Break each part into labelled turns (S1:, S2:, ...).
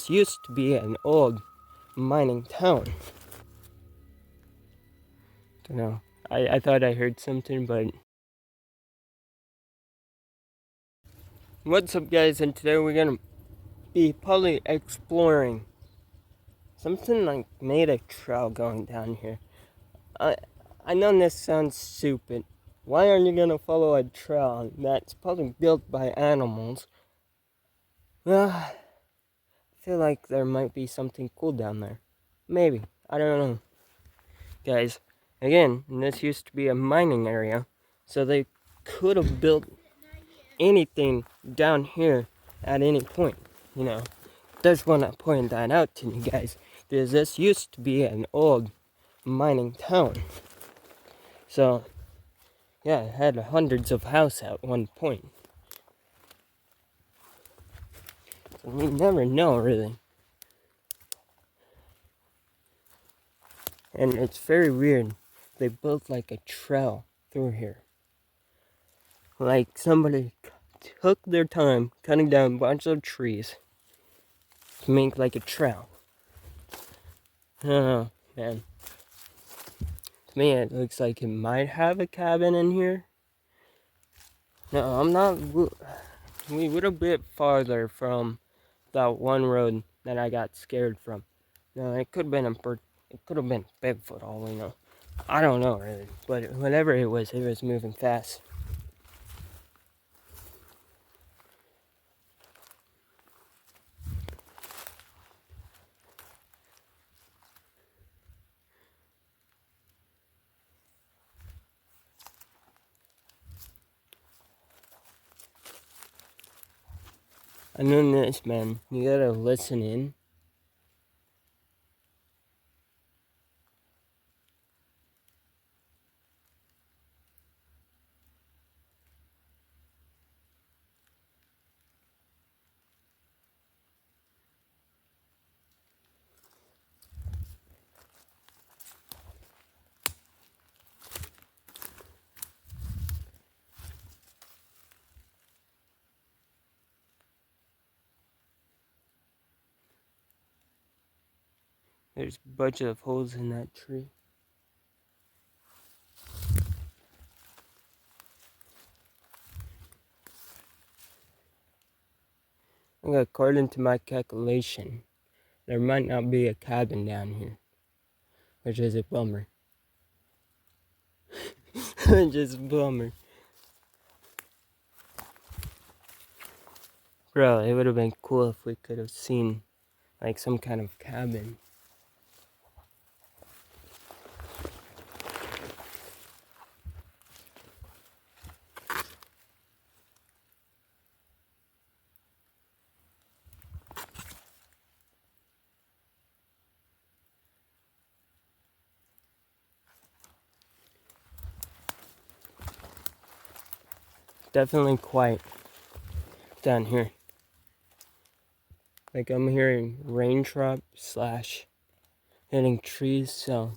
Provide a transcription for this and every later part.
S1: this used to be an old mining town. Don't know. I thought I heard something, but... What's up, guys? And today we're gonna be probably exploring something like made a trail going down here. I know this sounds stupid. Why aren't you gonna follow a trail that's probably built by animals? Well, I feel like there might be something cool down there. Maybe. I don't know. Guys, again, this used to be a mining area, so they could have built anything down here at any point, you know. Just want to point that out to you guys, because this used to be an old mining town. So, yeah, it had hundreds of houses at one point. So we never know, really. And it's very weird. They built like a trail through here. Like somebody took their time cutting down a bunch of trees to make like a trail. I don't know, man. To me, it looks like it might have a cabin in here. No, I'm not. We were a bit farther from that one road that I got scared from. No, it could have been a bird. It could have been Bigfoot, all we know. I don't know really, but whatever it was moving fast. I know this, man. You gotta listen in. There's a bunch of holes in that tree. According to my calculation, there might not be a cabin down here, which is a bummer. Just a bummer. Bro, it would have been cool if we could have seen like some kind of cabin. Definitely quiet down here. Like I'm hearing raindrop / hitting trees, so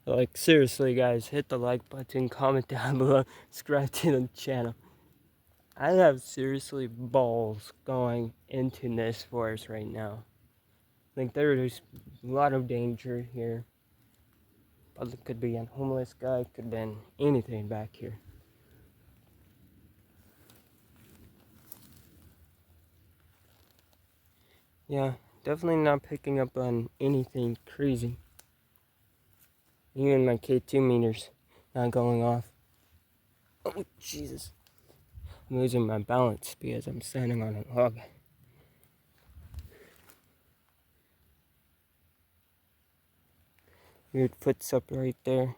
S1: like seriously guys, hit the like button, comment down below, subscribe to the channel. I have seriously balls going into this forest right now. Like there's a lot of danger here. But it could be a homeless guy, could have been anything back here. Yeah, definitely not picking up on anything crazy. Even my K2 meters not going off. Oh, Jesus. I'm losing my balance because I'm standing on a log. Weird footstep right there.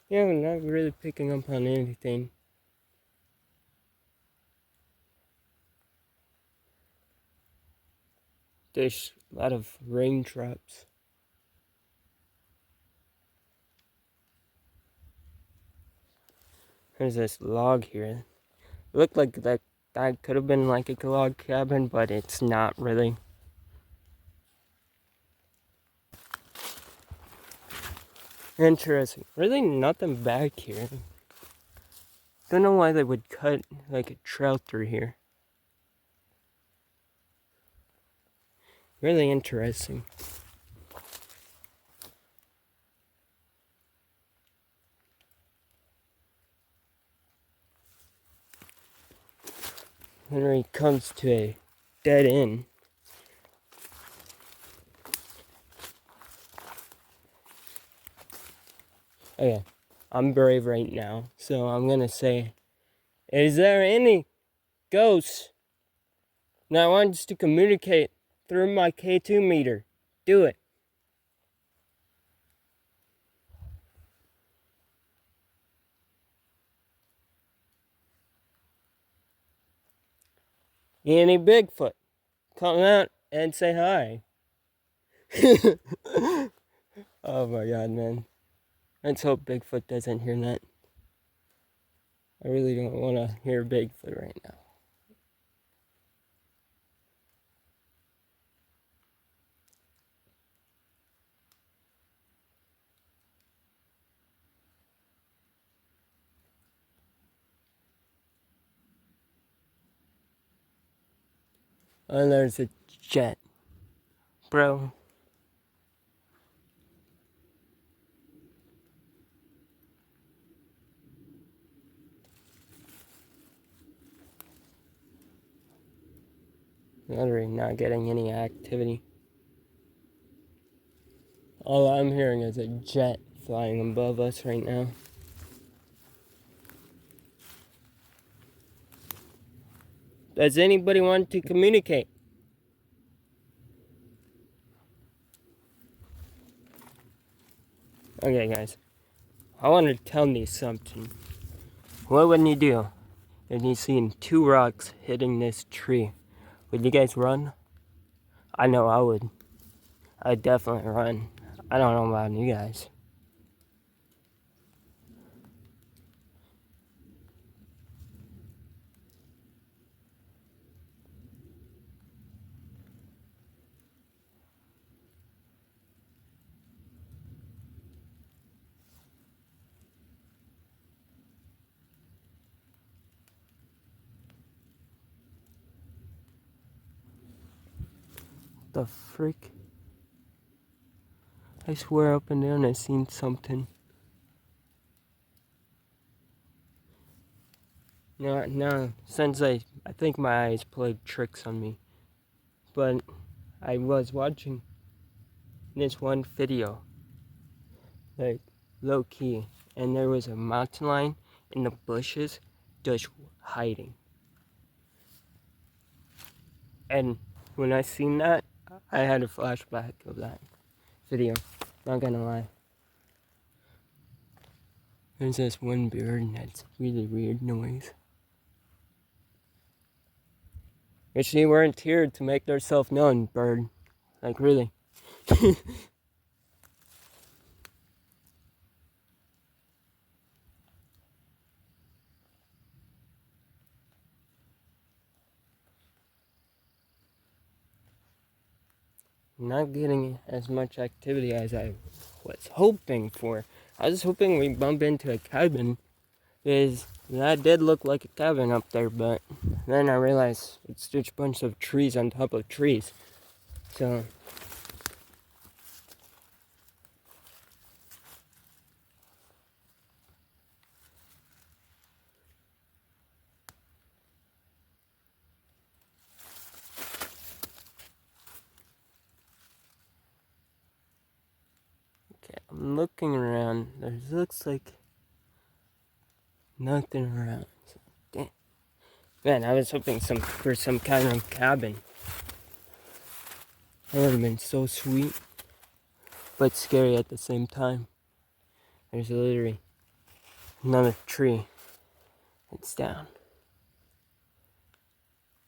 S1: Yeah, I'm not really picking up on anything. There's a lot of raindrops. There's this log here. It looked like that could have been like a log cabin, but it's not really. Interesting. Really nothing back here. Don't know why they would cut like a trail through here. Really interesting. When it comes to a dead end. Okay, I'm brave right now, so I'm gonna say, is there any ghosts that wants to communicate through my K2 meter? Do it. Any Bigfoot? Come out and say hi. Oh my god, man. Let's hope Bigfoot doesn't hear that. I really don't want to hear Bigfoot right now. Oh, there's a jet. Bro. Literally not getting any activity. All I'm hearing is a jet flying above us right now. Does anybody want to communicate? Okay, guys. I want to tell you something. What would you do if you seen two rocks hitting this tree? Would you guys run? I know I would. I'd definitely run. I don't know about you guys. The frick? I swear up and down I seen something. No, since I think my eyes played tricks on me. But I was watching this one video, like low key, and there was a mountain lion in the bushes just hiding. And when I seen that, I had a flashback of that video. Not gonna lie. There's this one bird that's really weird noise. Wish you weren't here to make yourself known, bird. Like, really. Not getting as much activity as I was hoping for. I was hoping we'd bump into a cabin, because that did look like a cabin up there, but then I realized it's just a bunch of trees on top of trees. So, okay, I'm looking around. There looks like nothing around. So, damn. Man, I was hoping for some kind of cabin. That would have been so sweet, but scary at the same time. There's literally another tree. It's down.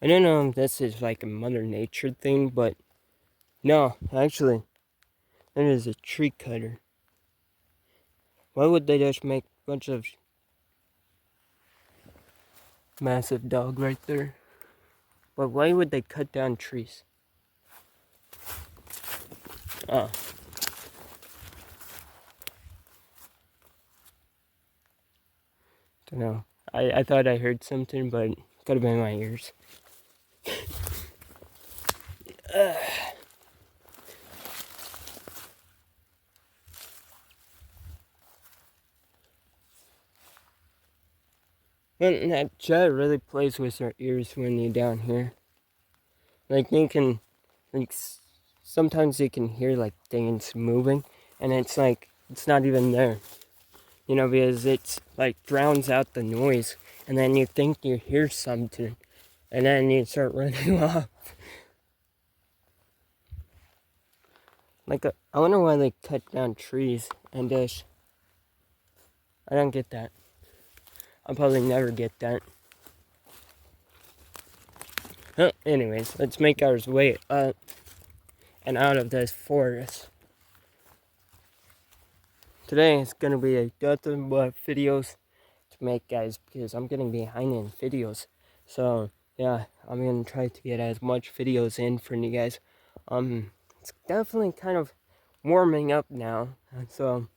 S1: I don't know if this is like a Mother Nature thing, but No, actually, that is a tree cutter. Why would they just make a bunch of massive dog right there? But why would they cut down trees? Oh. Don't know. I thought I heard something, but it could have been my ears. And that jet really plays with your ears when you're down here. Like you can, like sometimes you can hear like things moving, and it's like it's not even there. You know, because it's like drowns out the noise, and then you think you hear something, and then you start running off. Like I wonder why they cut down trees and just. I don't get that. I'll probably never get that. Well, anyways, let's make our way up and out of this forest. Today is gonna be a nothing but videos to make, guys, because I'm getting behind in videos. So yeah, I'm gonna try to get as much videos in for you guys. It's definitely kind of warming up now, so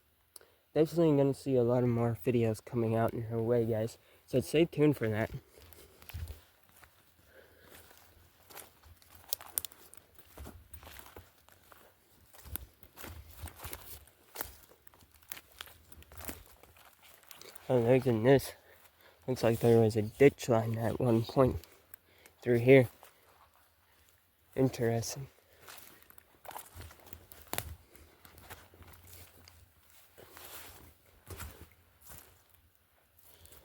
S1: definitely gonna see a lot of more videos coming out in her way, guys. So stay tuned for that. Oh, look at this. Looks like there was a ditch line at one point through here. Interesting.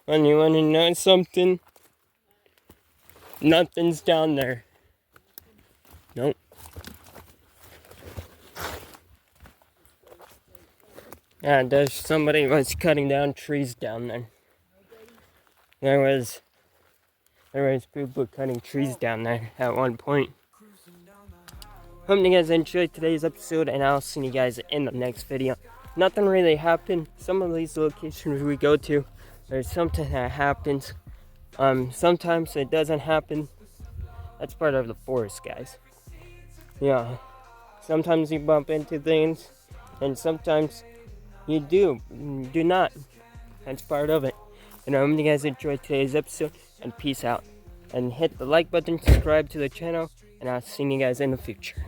S1: And you want to know something? Nothing's down there. Nope. Yeah, there's somebody was cutting down trees down there. There was people cutting trees down there at one point. Hope you guys enjoyed today's episode, and I'll see you guys in the next video. Nothing really happened. Some of these locations we go to, there's something that happens. Sometimes it doesn't happen. That's part of the forest, guys. Yeah. Sometimes you bump into things, and sometimes you do not. That's part of it. And I hope you guys enjoyed today's episode, and peace out. And hit the like button, subscribe to the channel, and I'll see you guys in the future.